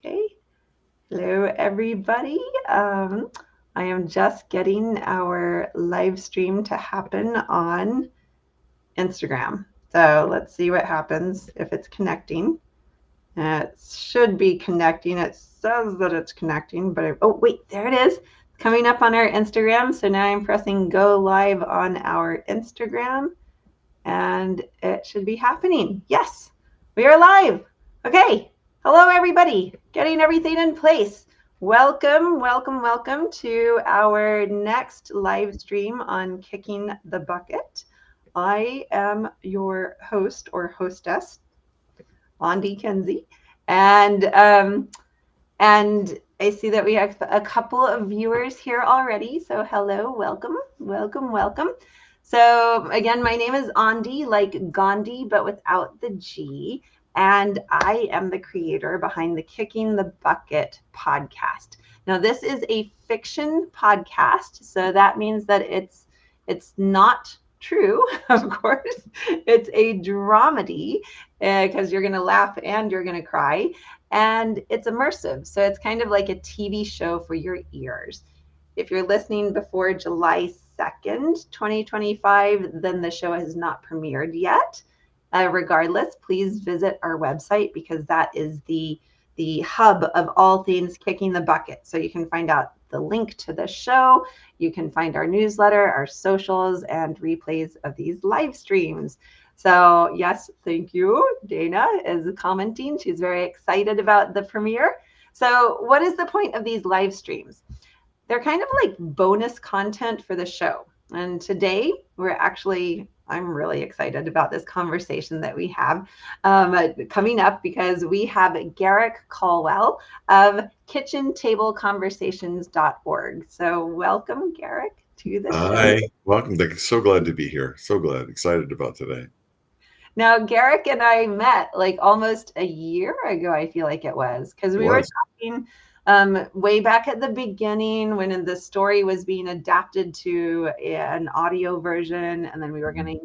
Okay. Hello, everybody. I am just getting our live stream to happen on Instagram. So let's see what happens if it's connecting. It should be connecting. It says that it's connecting, but oh wait, there it is. It's coming up on our Instagram. So now I'm pressing go live on our Instagram and it should be happening. Yes, we are live. Okay. Hello, everybody. Getting everything in place. Welcome, welcome, welcome to our next live stream on Kicking the Bucket. I am your host or hostess, Andy Kenzie, and I see that we have a couple of viewers here already. So hello, welcome, welcome, welcome. So again, my name is Andy, like Gandhi, but without the G. And I am the creator behind the Kicking the Bucket podcast. Now, this is a fiction podcast, so that means that it's not true, of course. It's a dramedy because you're going to laugh and you're going to cry. And it's immersive. So it's kind of like a TV show for your ears. If you're listening before July 2nd, 2025, then the show has not premiered yet. Regardless, please visit our website because that is the hub of all things Kicking the Bucket. So you can find out the link to the show. You can find our newsletter, our socials, and replays of these live streams. So yes, thank you. Dana is commenting. She's very excited about the premiere. So what is the point of these live streams? They're kind of like bonus content for the show. And today I'm really excited about this conversation that we have coming up because we have Garrick Caldwell of kitchentableconversations.org. So welcome, Garrick, to the show. Hi, welcome. So glad to be here. So glad, excited about today. Now, Garrick and I met like almost a year ago, I feel like it was, because we were talking way back at the beginning when the story was being adapted to an audio version. And then we were going to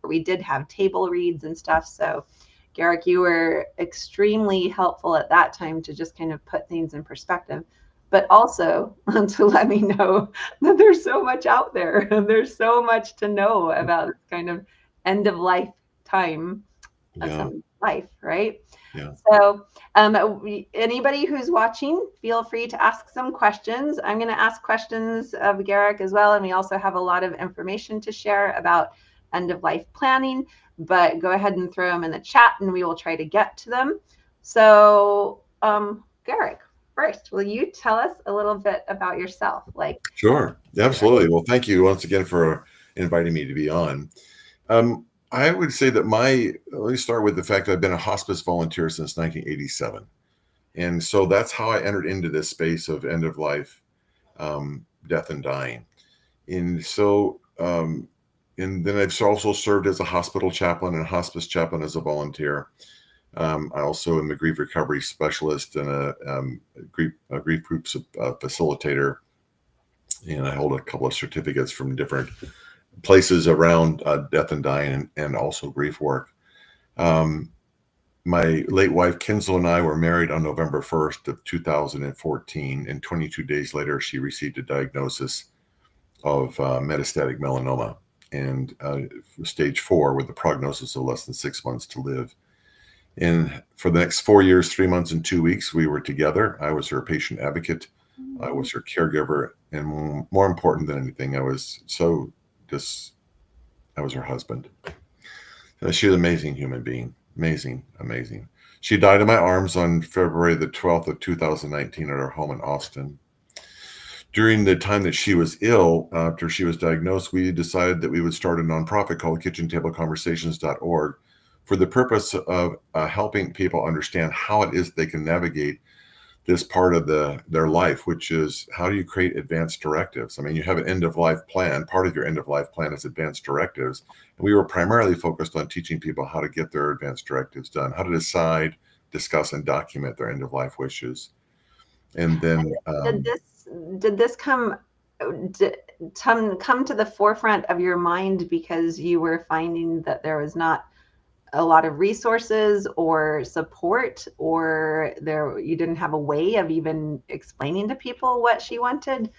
we did have table reads and stuff. So, Garrick, you were extremely helpful at that time to just kind of put things in perspective, but also to let me know that there's so much out there and there's so much to know about this kind of end of life time of some life, right? Yeah. So anybody who's watching, feel free to ask some questions. I'm going to ask questions of Garrick as well. And we also have a lot of information to share about end of life planning, but go ahead and throw them in the chat and we will try to get to them. So Garrick, first, will you tell us a little bit about yourself? Sure. Absolutely. Well, thank you once again for inviting me to be on. I would say that let me start with the fact that I've been a hospice volunteer since 1987. And so that's how I entered into this space of end of life, death and dying. And so, and then I've also served as a hospital chaplain and a hospice chaplain as a volunteer. I also am a grief recovery specialist and a grief group facilitator. And I hold a couple of certificates from different places around death and dying and also grief work. My late wife, Kinslow, and I were married on November 1st of 2014. And 22 days later, she received a diagnosis of metastatic melanoma and stage 4 with the prognosis of less than 6 months to live. And for the next 4 years, 3 months, and 2 weeks, we were together. I was her patient advocate. I was her caregiver. And more important than anything, I was her husband. She was an amazing human being. Amazing. She died in my arms on February the 12th of 2019 at our home in Austin. During the time that she was ill, after she was diagnosed, we decided that we would start a nonprofit called kitchentableconversations.org for the purpose of helping people understand how it is they can navigate this part of their life, which is how do you create advanced directives? I mean, you have an end-of-life plan. Part of your end-of-life plan is advanced directives. And we were primarily focused on teaching people how to get their advanced directives done, how to decide, discuss, and document their end-of-life wishes. And then did this come to the forefront of your mind because you were finding that there was not a lot of resources or support, or you didn't have a way of even explaining to people what she wanted?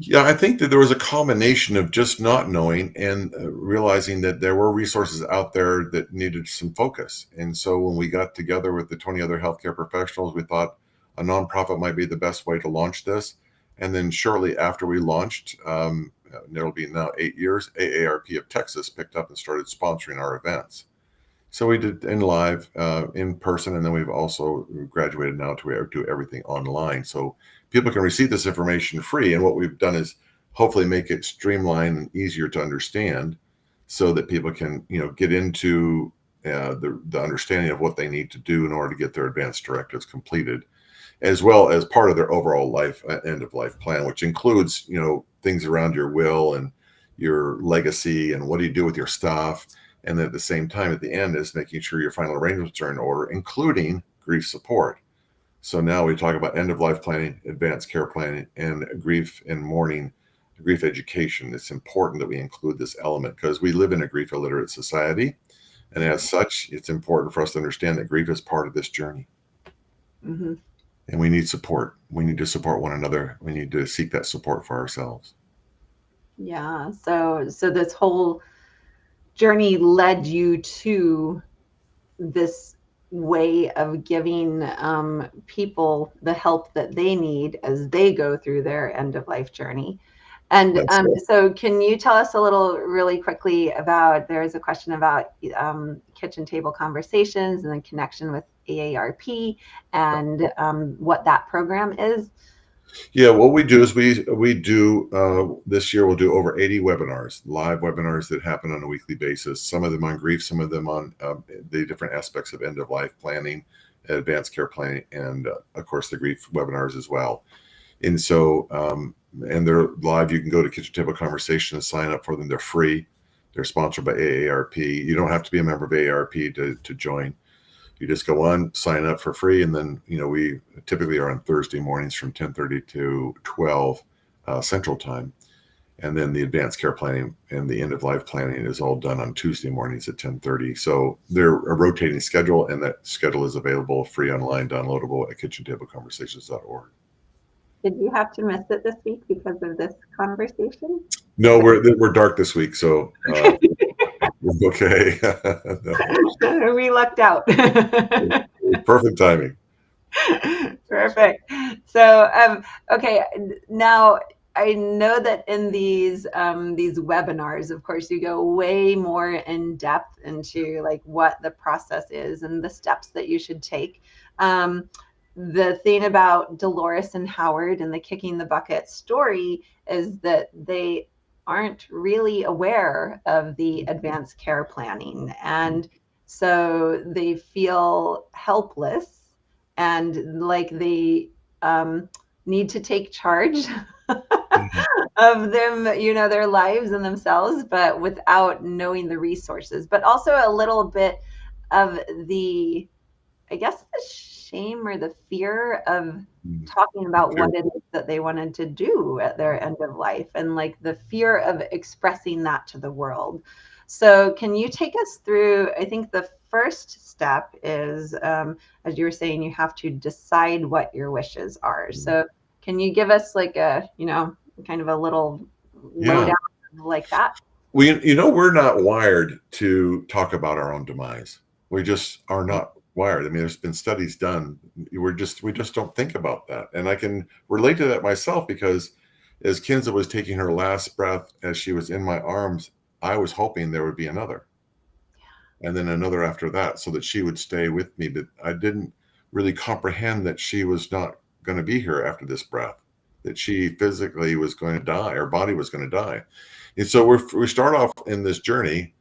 Yeah, I think that there was a combination of just not knowing and realizing that there were resources out there that needed some focus. And so when we got together with the 20 other healthcare professionals, we thought a nonprofit might be the best way to launch this. And then shortly after we launched, it'll be now 8 years, AARP of Texas picked up and started sponsoring our events. So we did in live, in person, and then we've also graduated now to do everything online. So people can receive this information free. And what we've done is hopefully make it streamlined and easier to understand, so that people can, get into the understanding of what they need to do in order to get their advanced directives completed, as well as part of their overall life end of life plan, which includes, things around your will and your legacy and what do you do with your stuff. And then at the same time, at the end, is making sure your final arrangements are in order, including grief support. So now we talk about end of life planning, advanced care planning, and grief and mourning, grief education. It's important that we include this element because we live in a grief illiterate society. And as such, it's important for us to understand that grief is part of this journey. Mm-hmm. And we need support. We need to support one another. We need to seek that support for ourselves. Yeah. So this whole journey led you to this way of giving people the help that they need as they go through their end of life journey. And so can you tell us a little really quickly about, there's a question about kitchen table conversations and the connection with AARP and what that program is? Yeah, what we do is we do this year we'll do over 80 webinars, live webinars that happen on a weekly basis. Some of them on grief, some of them on the different aspects of end of life planning, advanced care planning, and of course the grief webinars as well. And so and they're live. You can go to Kitchen Table Conversation and sign up for them. They're free. They're sponsored by AARP. You don't have to be a member of AARP to join. You just go on, sign up for free, and then we typically are on Thursday mornings from 10:30 to 12 Central Time, and then the advanced care planning and the end of life planning is all done on Tuesday mornings at 10:30. So they're a rotating schedule, and that schedule is available free online, downloadable at kitchentableconversations.org. Did you have to miss it this week because of this conversation? No, we're dark this week, so okay. No. We lucked out. Perfect timing. Perfect. So, okay, now I know that in these webinars, of course, you go way more in depth into like what the process is and the steps that you should take. The thing about Dolores and Howard and the kicking the bucket story is that they aren't really aware of the advanced care planning. And so they feel helpless and like they need to take charge of them, their lives and themselves, but without knowing the resources, but also a little bit of the, I guess, the shame or the fear of talking about what it is that they wanted to do at their end of life, and like the fear of expressing that to the world. So can you take us through, I think the first step is, as you were saying, you have to decide what your wishes are. So can you give us like a, kind of a little lowdown like that? We're not wired to talk about our own demise. We just are not wired. I mean, there's been studies done. We just don't think about that. And I can relate to that myself because as Kinza was taking her last breath, as she was in my arms, I was hoping there would be another. And then another after that, so that she would stay with me. But I didn't really comprehend that she was not going to be here after this breath, that she physically was going to die, her body was going to die. And so we start off in this journey,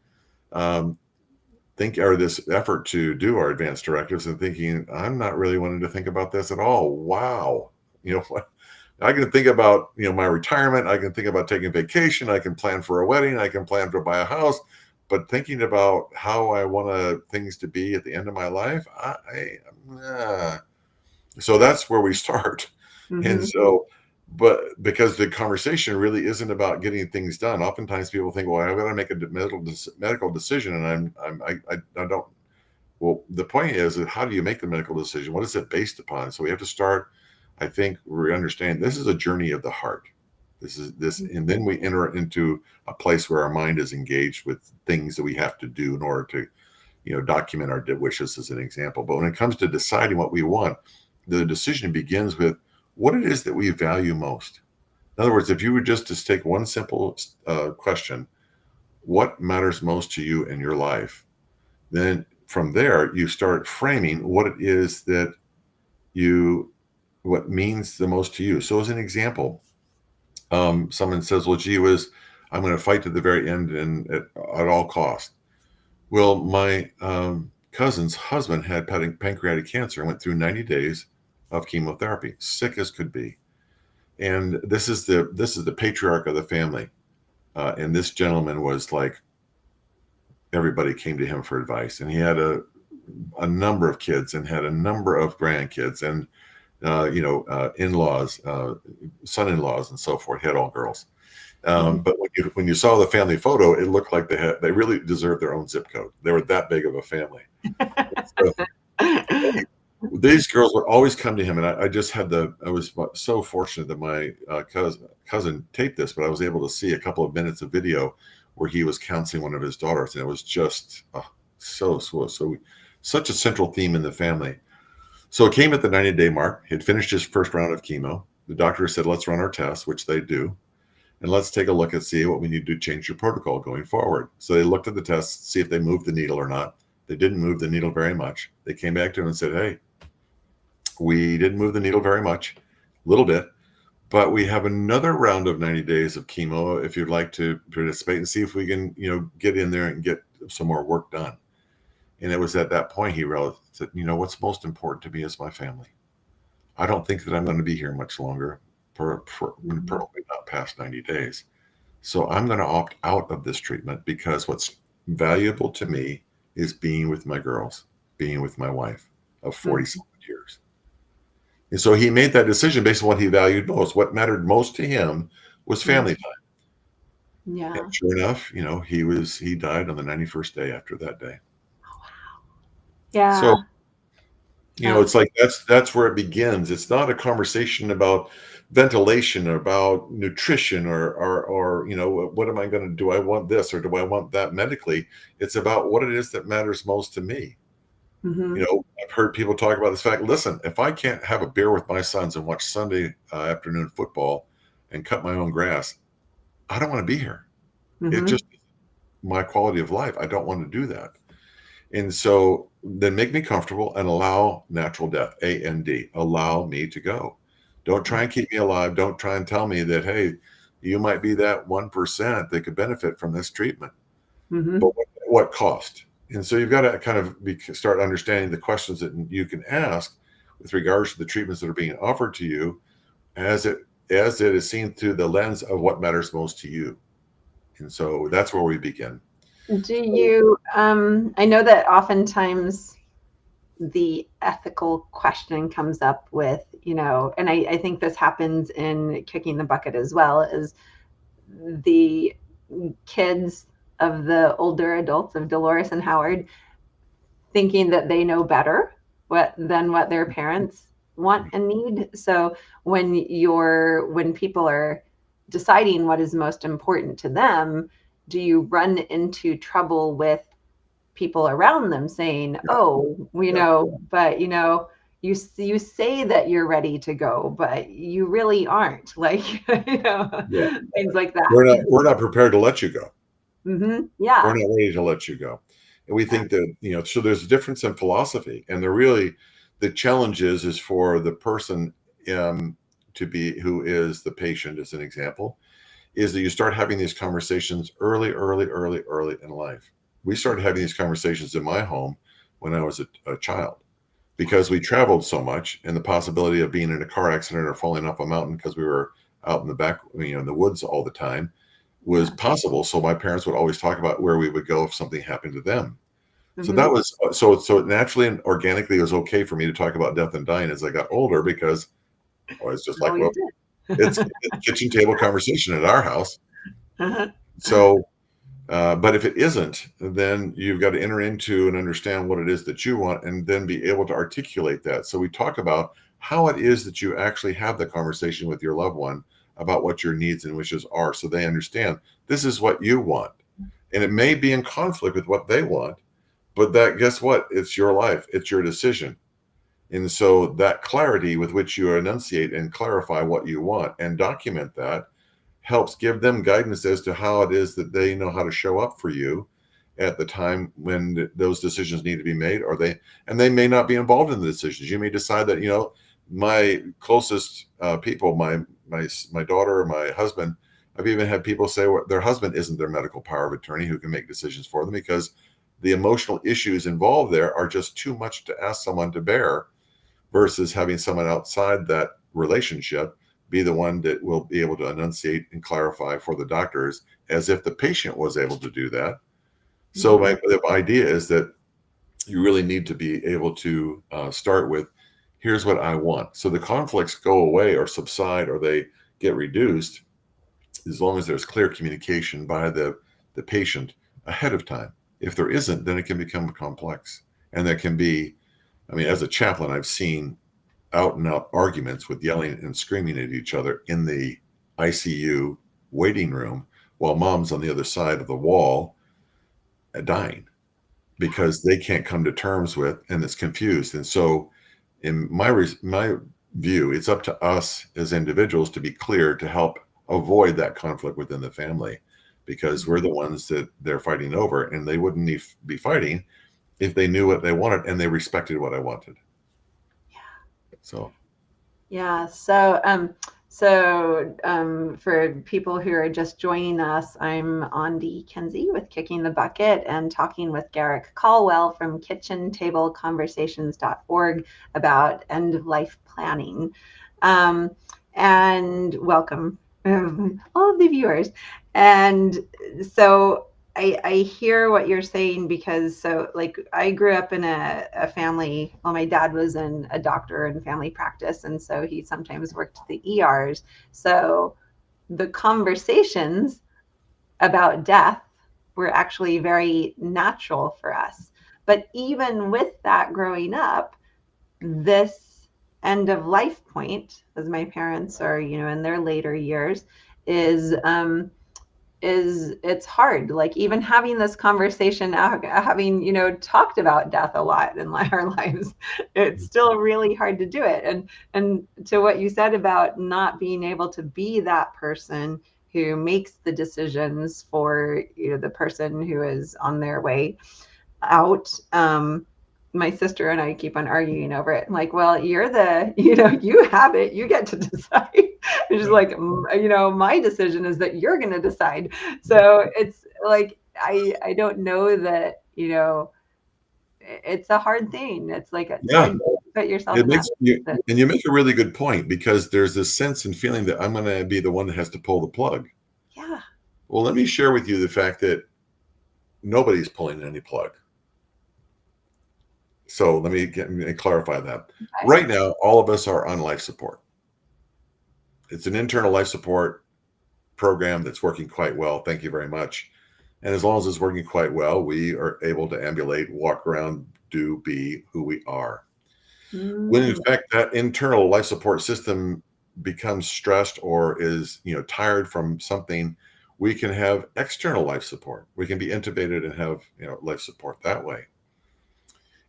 this effort to do our advanced directives and thinking, I'm not really wanting to think about this at all. Wow. I can think about, my retirement. I can think about taking vacation. I can plan for a wedding. I can plan to buy a house. But thinking about how I want things to be at the end of my life, so that's where we start. Mm-hmm. And so but because the conversation really isn't about getting things done. Oftentimes people think, well, I've got to make a medical decision, and I don't. Well, the point is that how do you make the medical decision? What is it based upon? So we have to start, I think, we understand this is a journey of the heart. This is this, and then we enter into a place where our mind is engaged with things that we have to do in order to, document our wishes, as an example. But when it comes to deciding what we want, the decision begins with what it is that we value most. In other words, if you were just to take one simple question, what matters most to you in your life? Then from there, you start framing what it is that what means the most to you. So as an example, someone says, well, gee whiz, I'm going to fight to the very end and at all costs. Well, my cousin's husband had pancreatic cancer and went through 90 days of chemotherapy, sick as could be. And this is the patriarch of the family. And this gentleman was like, everybody came to him for advice. And he had a number of kids and had a number of grandkids and, in-laws, son-in-laws and so forth. He had all girls. But when you saw the family photo, it looked like they really deserved their own zip code. They were that big of a family. So, these girls would always come to him, and I was so fortunate that my cousin taped this, but I was able to see a couple of minutes of video where he was counseling one of his daughters, and it was just such a central theme in the family. So it came at the 90-day mark. He had finished his first round of chemo. The doctor said, let's run our tests, which they do. And let's take a look and see what we need to change your protocol going forward. So they looked at the tests, see if they moved the needle or not. They didn't move the needle very much. They came back to him and said, hey, we didn't move the needle very much, a little bit, but we have another round of 90 days of chemo if you'd like to participate and see if we can, get in there and get some more work done. And it was at that point he realized that, what's most important to me is my family. I don't think that I'm going to be here much longer, probably not past 90 days. So I'm going to opt out of this treatment because what's valuable to me is being with my girls, being with my wife of 47 years. And so he made that decision based on what he valued most. What mattered most to him was family time. Yeah. And sure enough, he died on the 91st day after that day. Yeah. So, it's like that's where it begins. It's not a conversation about ventilation or about nutrition or what am I going to do? I want this or do I want that medically? It's about what it is that matters most to me. I've heard people talk about this fact. Listen, if I can't have a beer with my sons and watch Sunday afternoon football and cut my own grass, I don't want to be here. It just my quality of life. I don't want to do that. And so then make me comfortable and allow natural death, AND, allow me to go. Don't try and keep me alive. Don't try and tell me that, hey, you might be that 1% that could benefit from this treatment. But what cost? And so you've got to kind of start understanding the questions that you can ask with regards to the treatments that are being offered to you as it is seen through the lens of what matters most to you. And so that's where we begin. Do you, I know that oftentimes the ethical question comes up with, and I think this happens in Kicking the Bucket as well, is the kids of the older adults of Dolores and Howard thinking that they know better than what their parents want and need. So when people are deciding what is most important to them, do you run into trouble with people around them saying, but you say that you're ready to go, but you really aren't, like, things like that. We're not prepared to let you go. Yeah. We're not ready to let you go. And we think that, so there's a difference in philosophy. And the challenge is for the person who is the patient, as an example, is that you start having these conversations early in life. We started having these conversations in my home when I was a child, because we traveled so much, and the possibility of being in a car accident or falling off a mountain because we were out in the back, in the woods all the time was possible. So my parents would always talk about where we would go if something happened to them. So that was, so naturally and organically, it was okay for me to talk about death and dying as I got older, because I was just like, well, It's a kitchen table conversation at our house. Uh-huh. So, but if it isn't, then you've got to enter into and understand what it is that you want and then be able to articulate that. So we talk about how it is that you actually have the conversation with your loved one about what your needs and wishes are, so they understand this is what you want. And it may be in conflict with what they want, but that, guess what? It's your life. It's your decision. And so that clarity with which you enunciate and clarify what you want and document that helps give them guidance as to how it is that they know how to show up for you at the time when those decisions need to be made, or they may not be involved in the decisions. You may decide that, my closest people, my daughter or my husband, I've even had people say their husband isn't their medical power of attorney who can make decisions for them because the emotional issues involved there are just too much to ask someone to bear, versus having someone outside that relationship be the one that will be able to enunciate and clarify for the doctors as if the patient was able to do that. So the idea is that you really need to be able to start with, here's what I want. So the conflicts go away or subside or they get reduced as long as there's clear communication by the patient ahead of time. If there isn't, then it can become complex. And there can be, as a chaplain, I've seen out and out arguments with yelling and screaming at each other in the ICU waiting room while mom's on the other side of the wall dying because they can't come to terms with, and it's confused. And so in my view, it's up to us as individuals to be clear to help avoid that conflict within the family, because we're the ones that they're fighting over, and they wouldn't be fighting if they knew what they wanted and they respected what I wanted. So, yeah. So for people who are just joining us, I'm Andi Kenzie with Kicking the Bucket and talking with Garrick Caldwell from kitchentableconversations.org about end of life planning. And welcome all of the viewers. And so I hear what you're saying, because I grew up in a family. Well, my dad was a doctor in family practice, and so he sometimes worked the ERs. So the conversations about death were actually very natural for us. But even with that growing up, this end of life point, as my parents are, in their later years, is it's hard. Like, even having this conversation now, having talked about death a lot in our lives, it's still really hard to do it. And to what you said about not being able to be that person who makes the decisions for the person who is on their way out, my sister and I keep on arguing over it. I'm like, well, you're you have it, you get to decide. It's just like, my decision is that you're going to decide. So it's like, I don't know that, it's a hard thing. It's like, it's hard to put yourself in that. And you make a really good point, because there's this sense and feeling that I'm going to be the one that has to pull the plug. Yeah. Well, let me share with you the fact that nobody's pulling any plug. So let me clarify that. Okay. Right now, all of us are on life support. It's an internal life support program that's working quite well. Thank you very much. And as long as it's working quite well, we are able to ambulate, walk around, be who we are. When in fact that internal life support system becomes stressed or is tired from something, we can have external life support. We can be intubated and have life support that way.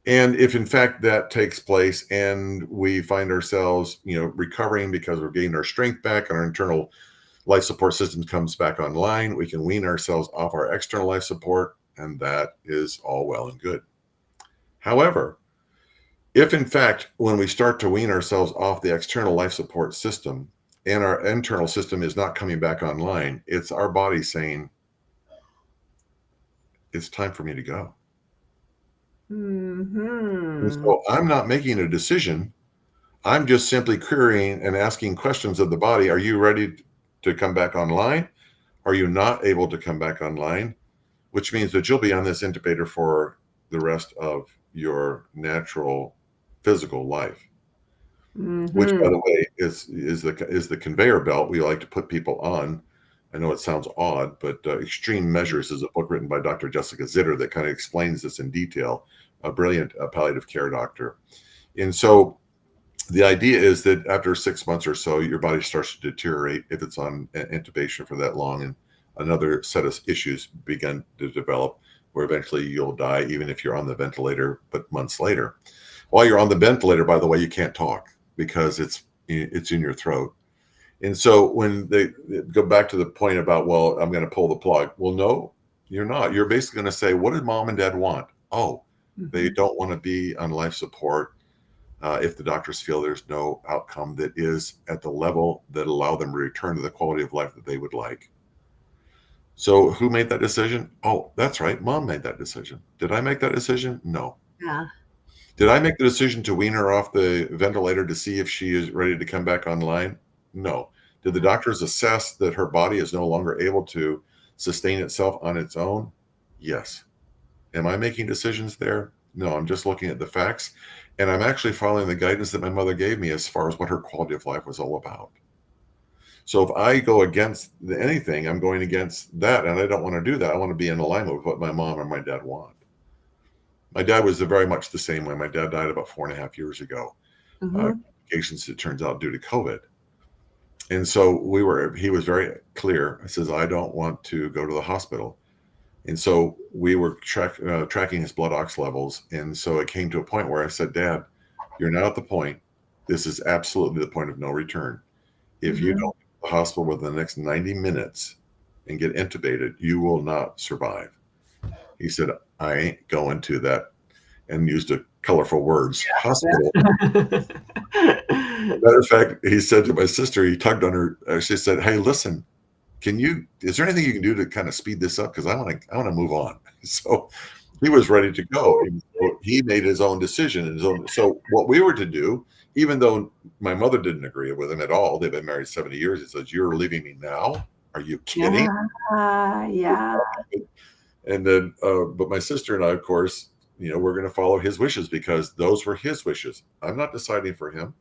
And if in fact that takes place and we find ourselves recovering because we're getting our strength back and our internal life support system comes back online, we can wean ourselves off our external life support, and that is all well and good. However, if in fact when we start to wean ourselves off the external life support system and our internal system is not coming back online, it's our body saying, it's time for me to go. And so I'm not making a decision. I'm just simply querying and asking questions of the body. Are you ready to come back online? Are you not able to come back online? Which means that you'll be on this intubator for the rest of your natural physical life. which, by Mm-hmm. the way, is the conveyor belt we like to put people on. I know it sounds odd, but Extreme Measures is a book written by Dr. Jessica Zitter that kind of explains this in detail. A brilliant palliative care doctor. And so the idea is that after 6 months or so, your body starts to deteriorate if it's on intubation for that long, and another set of issues begin to develop where eventually you'll die, even if you're on the ventilator, but months later. While you're on the ventilator, by the way, you can't talk because it's in your throat. And so when they go back to the point about, well, I'm going to pull the plug. Well, no, you're not. You're basically going to say, what did mom and dad want? Oh, they Mm-hmm. don't want to be on life support if the doctors feel there's no outcome that is at the level that allow them to return to the quality of life that they would like. So who made that decision? Oh, that's right. Mom made that decision. Did I make that decision? No. Yeah. Did I make the decision to wean her off the ventilator to see if she is ready to come back online? No. Did the doctors assess that her body is no longer able to sustain itself on its own? Yes. Am I making decisions there? No, I'm just looking at the facts, and I'm actually following the guidance that my mother gave me as far as what her quality of life was all about. So if I go against anything, I'm going against that, and I don't want to do that. I want to be in alignment with what my mom and my dad want. My dad was very much the same way. My dad died about 4.5 years ago. Mm-hmm. Complications, it turns out, due to COVID. And so he was very clear. He says, I don't want to go to the hospital. And so we were tracking his blood ox levels. And so it came to a point where I said, Dad, you're now at the point. This is absolutely the point of no return. If you Mm-hmm. don't go to the hospital within the next 90 minutes and get intubated, you will not survive. He said, I ain't going to that, and used a colorful words, hospital. Matter of fact, he said to my sister, he tugged on her. She said, "Hey, listen, is there anything you can do to kind of speed this up? Because I want to move on." So he was ready to go. And so he made his own decision. So what we were to do, even though my mother didn't agree with him at all, they've been married 70 years. He says, "You're leaving me now? Are you kidding?" Yeah. Yeah. And then, but my sister and I, of course, we're going to follow his wishes because those were his wishes. I'm not deciding for him.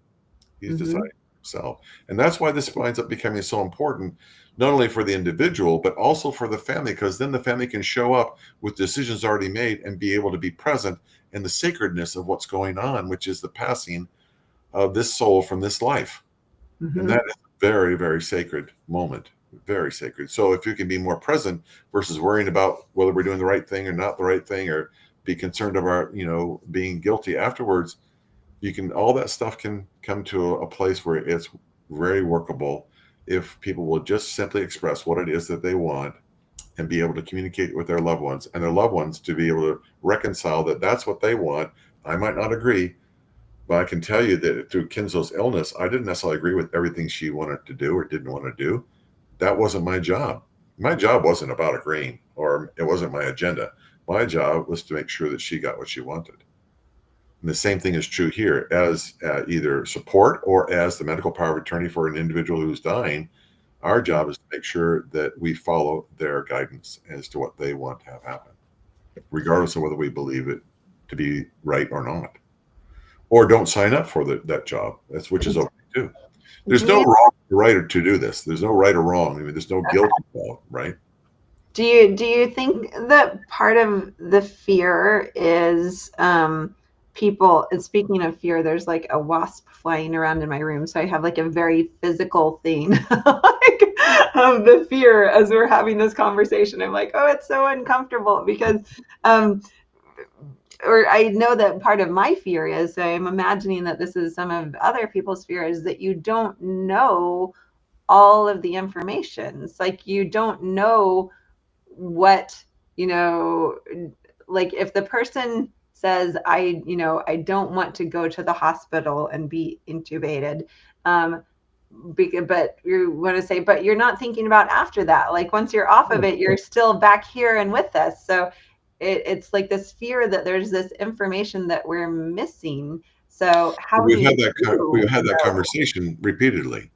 He's Mm-hmm. deciding for himself. And that's why this winds up becoming so important, not only for the individual, but also for the family, because then the family can show up with decisions already made and be able to be present in the sacredness of what's going on, which is the passing of this soul from this life. And Mm-hmm. that is a very, very sacred moment. Very sacred. So if you can be more present versus worrying about whether we're doing the right thing or not the right thing, or be concerned about, being guilty afterwards, all that stuff can come to a place where it's very workable if people will just simply express what it is that they want and be able to communicate with their loved ones, and their loved ones to be able to reconcile that that's what they want. I might not agree, but I can tell you that through Kinzo's illness, I didn't necessarily agree with everything she wanted to do or didn't want to do. That wasn't my job. My job wasn't about agreeing, or it wasn't my agenda. My job was to make sure that she got what she wanted. And the same thing is true here as either support or as the medical power of attorney for an individual who's dying. Our job is to make sure that we follow their guidance as to what they want to have happen, regardless of whether we believe it to be right or not, or don't sign up for that job. Which is okay too. There's Do no you wrong or right to do this. There's no right or wrong. I mean, there's no guilt involved, right? do you think that part of the fear is people, and speaking of fear, there's like a wasp flying around in my room, so I have like a very physical thing like of the fear as we're having this conversation. I'm like, oh, it's so uncomfortable because um or I know that part of my fear is, so I'm imagining that this is some of other people's fear, is that you don't know all of the information. It's like you don't know what, you know, like if the person says, I don't want to go to the hospital and be intubated, but you want to say, but you're not thinking about after that. Like once you're off of it, you're still back here and with us. So it's like this fear that there's this information that we're missing. So how do We've you had that know? conversation repeatedly.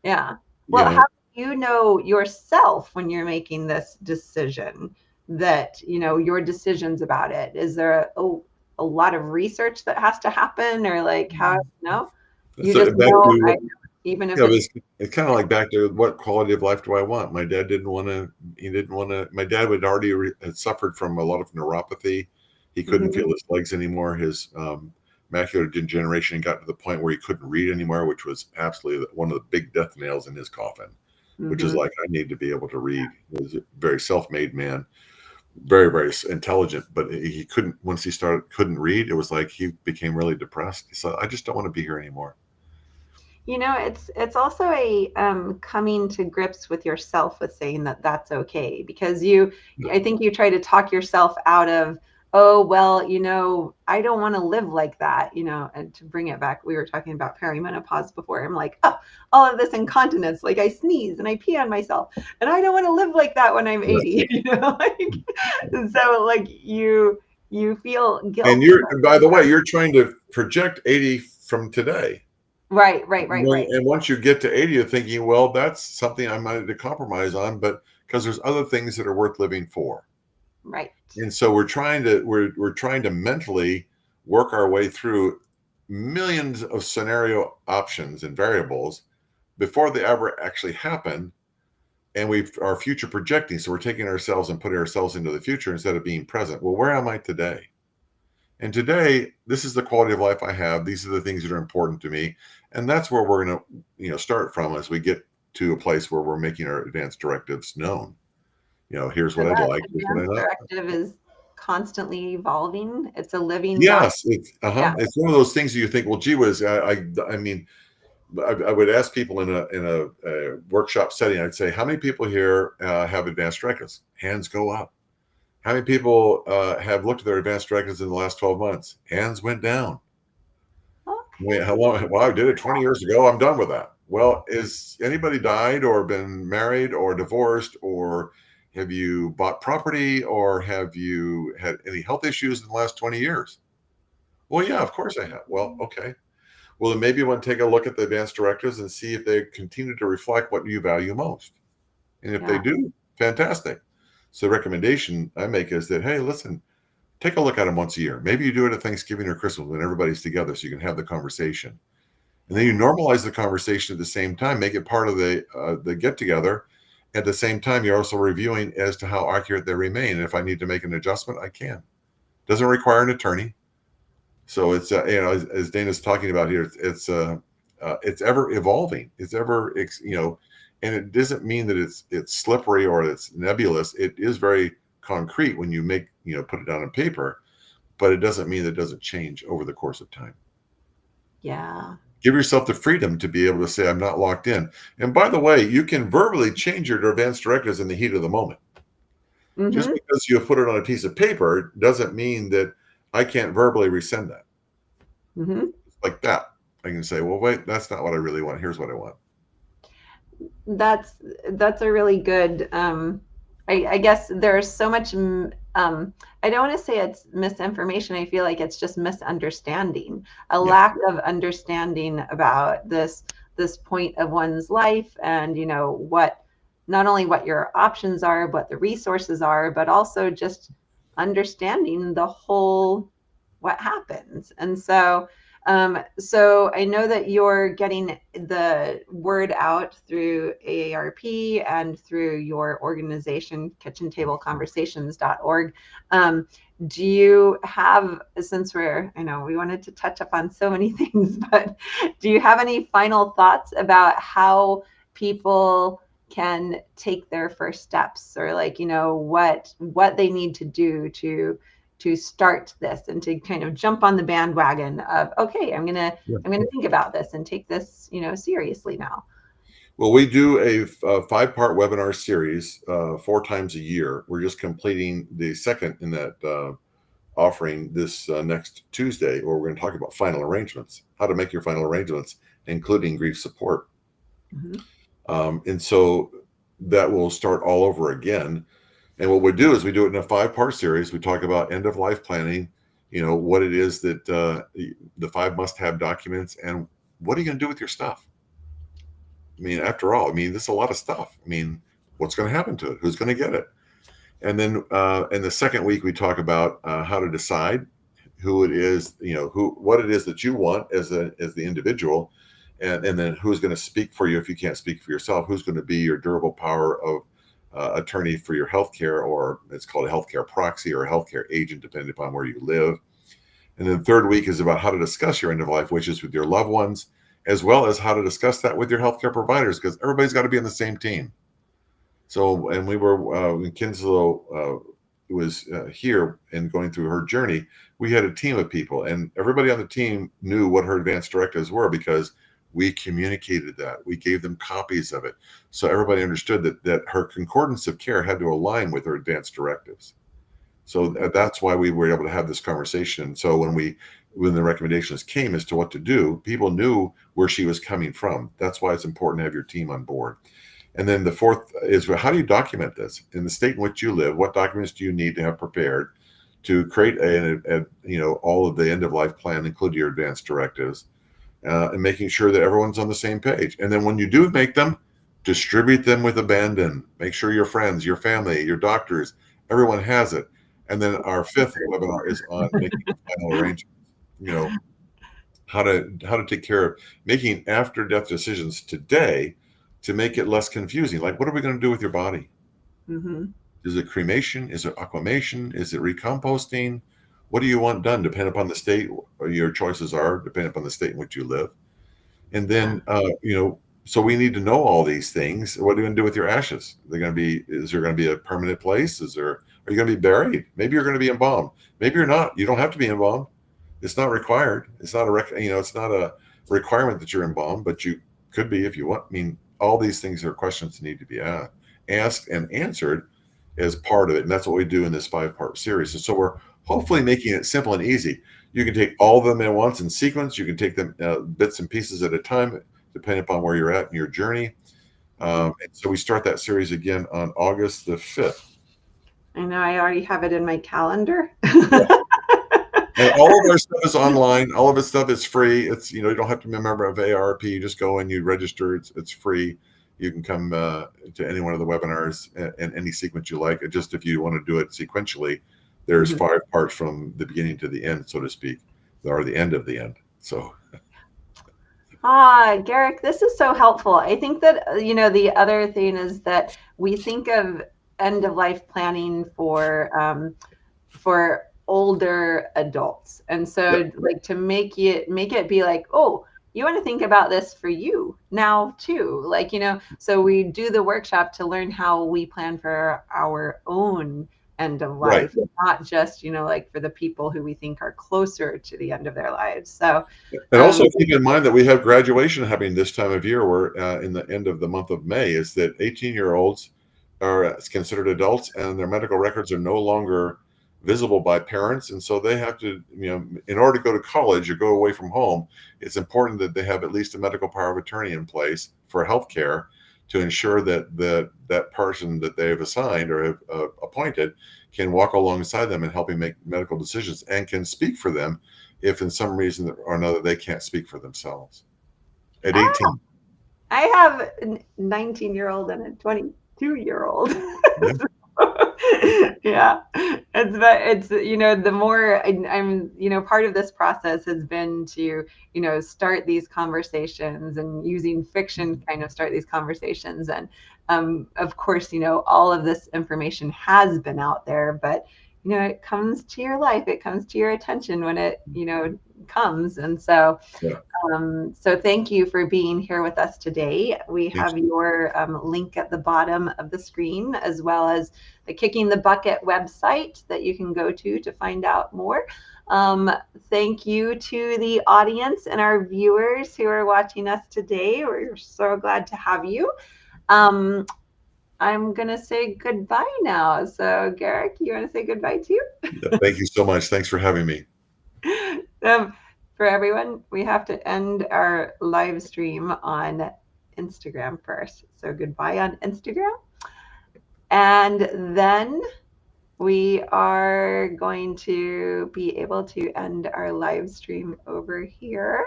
Yeah. You Well, how know, do you know yourself when you're making this decision that, your decisions about it? Is there a lot of research that has to happen, or like how, no? You So just back know, to even if yeah, it's it's kind of like back to what quality of life do I want? My dad didn't want to. He didn't want to. My dad had already had suffered from a lot of neuropathy. He couldn't feel hmm his legs anymore. His macular degeneration got to the point where he couldn't read anymore, which was absolutely one of the big death nails in his coffin. Which is hmm like, I need to be able to read. He was a very self-made man, very, very intelligent, but he couldn't. Once he started couldn't read, it was like he became really depressed. He said, "I just don't want to be here anymore." it's also a coming to grips with yourself with saying that that's okay, because you, Yeah. I think you try to talk yourself out of, oh well, I don't want to live like that, and to bring it back, we were talking about perimenopause before. I'm like, oh, all of this incontinence, like I sneeze and I pee on myself, and I don't want to live like that when I'm Right. 80. So like you feel And guilty you're, about by the that. way, you're trying to project 80 from today. Right. And once you get to 80, you're thinking, well, that's something I might have to compromise on, but because there's other things that are worth living for. Right. And so we're trying to mentally work our way through millions of scenario options and variables before they ever actually happen. And we are future projecting. So we're taking ourselves and putting ourselves into the future instead of being present. Well, where am I today? And today, this is the quality of life I have. These are the things that are important to me. And that's where we're going to, start from as we get to a place where we're making our advanced directives known. Here's So what I'd that like. Here's what I advanced not. directive is constantly evolving. It's a living Yes, document. Yeah. it's one of those things that you think, well, gee whiz, I mean, I would ask people in a workshop setting. I'd say, how many people here have advanced directives? Hands go up. How many people have looked at their advanced directives in the last 12 months? Hands went down. Wait, how long? Well, I did it 20 years ago. I'm done with that. Well, is anybody died or been married or divorced, or have you bought property, or have you had any health issues in the last 20 years? Well, yeah, of course I have. Well, okay. Well, then maybe you want to take a look at the advanced directives and see if they continue to reflect what you value most. And if they Yeah. do, fantastic. So the recommendation I make is that, hey, listen, take a look at them once a year. Maybe you do it at Thanksgiving or Christmas when everybody's together so you can have the conversation. And then you Yeah. normalize the conversation at the same time, make it part of the get together. At the same time, you're also reviewing as to how accurate they remain. And if I need to make an adjustment, I can. Doesn't require an attorney. So it's as Dana's talking about here, it's ever evolving. It's ever and it doesn't mean that it's slippery or it's nebulous. It is very concrete when you put it down on paper, but it doesn't mean that it doesn't change over the course of time. Yeah. Give yourself the freedom to be able to say, I'm not locked in. And by the way, you can verbally change your advanced directives in the heat of the moment. Just hmm because you have put it on a piece of paper doesn't mean that I can't verbally rescind that. hmm Like that. I can say, well, wait, that's not what I really want. Here's what I want. That's that's a really good. I guess there's so much. I don't want to say it's misinformation. I feel like it's just misunderstanding, a Yeah. lack of understanding about this point of one's life, and what, not only what your options are, what the resources are, but also just understanding the whole what happens. And so I know that you're getting the word out through AARP and through your organization, kitchentableconversations.org. Do you have, since I know we wanted to touch up on so many things, but do you have any final thoughts about how people can take their first steps, or what they need to do to start this and to kind of jump on the bandwagon of, okay, I'm gonna Yeah. think about this and take this seriously now? Well, we do a 5-part webinar series 4 times a year. We're just completing the second in that offering this next Tuesday, where we're going to talk about final arrangements, how to make your final arrangements, including grief support. Mm-hmm. And so that will start all over again. And what we do is we do it in a 5-part series. We talk about end of life planning, what it is that the 5 must-have documents, and what are you going to do with your stuff? I mean, after all, this is a lot of stuff. What's going to happen to it? Who's going to get it? And then in the second week, we talk about how to decide who it is, what it is that you want as the individual, and then who's going to speak for you if you can't speak for yourself, who's going to be your durable power of attorney for your healthcare, or it's called a healthcare proxy or a healthcare agent, depending upon where you live. And then the third week is about how to discuss your end of life wishes with your loved ones, as well as how to discuss that with your healthcare providers, because everybody's got to be on the same team. So, and we were, when Kinslow was here and going through her journey, we had a team of people, and everybody on the team knew what her advance directives were because we communicated that. We gave them copies of it. So everybody understood that her concordance of care had to align with her advance directives. So that's why we were able to have this conversation. So when the recommendations came as to what to do, people knew where she was coming from. That's why it's important to have your team on board. And then the fourth is, how do you document this in the state in which you live? What documents do you need to have prepared to create all of the end of life plan, including your advance directives, and making sure that everyone's on the same page. And then when you do make them, distribute them with abandon. Make sure your friends, your family, your doctors, everyone has it. And then our fifth webinar is on making final arrangements. How to take care of making after death decisions today to make it less confusing. Like, what are we going to do with your body? Mm-hmm. Is it cremation? Is it aquamation? Is it recomposting? What do you want done? Depending upon the state, or your choices are depending upon the state in which you live. And then, so we need to know all these things. What are you going to do with your ashes? Is there going to be a permanent place? Are you going to be buried? Maybe you're going to be embalmed. Maybe you're not. You don't have to be embalmed. It's not required. It's not it's not a requirement that you're embalmed, but you could be if you want. I mean, all these things are questions that need to be asked and answered as part of it. And that's what we do in this 5-part series. And so we're hopefully making it simple and easy. You can take all of them at once in sequence. You can take them bits and pieces at a time, depending upon where you're at in your journey. And so we start that series again on August the 5th. I know, I already have it in my calendar. And all of our stuff is online. All of this stuff is free. It's, you don't have to be a member of ARP. You just go and you register. It's free. You can come to any one of the webinars in any sequence you like. Just if you want to do it sequentially, there's 5 parts from the beginning to the end, so to speak, or the end of the end. So. Garrick, this is so helpful. I think that, the other thing is that we think of end of life planning for older adults. And so like to make it be like, oh, you want to think about this for you now too. Like, so we do the workshop to learn how we plan for our own end of life, not just, like for the people who we think are closer to the end of their lives. So, and also keep in mind that we have graduation happening this time of year. We're in the end of the month of May. Is that 18-year-olds are considered adults and their medical records are no longer visible by parents, and so they have to, in order to go to college or go away from home, it's important that they have at least a medical power of attorney in place for health care to ensure that that person that they've assigned or have appointed can walk alongside them and helping make medical decisions and can speak for them if in some reason or another they can't speak for themselves at 18. I have a 19-year-old and a 22-year-old. Yeah, it's the more I'm part of this process has been to start these conversations and using fiction kind of start these conversations, and of course all of this information has been out there, but it comes to your life, it comes to your attention when it comes. And so so thank you for being here with us today. We have your link at the bottom of the screen, as well as the Kicking the Bucket website that you can go to find out more. Thank you to the audience and our viewers who are watching us today. We're so glad to have you. I'm going to say goodbye now. So Garrick, you want to say goodbye too? Yeah, thank you so much. Thanks for having me. For everyone, we have to end our live stream on Instagram first. So goodbye on Instagram. And then we are going to be able to end our live stream over here.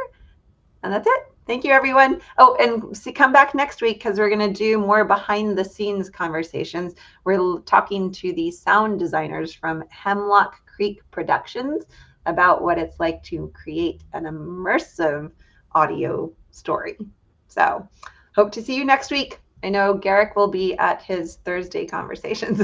And that's it. Thank you, everyone. Oh, and come back next week because we're going to do more behind the scenes conversations. We're talking to the sound designers from Hemlock Creek Productions. about what it's like to create an immersive audio story. So hope to see you next week. I know Garrick will be at his Thursday conversations.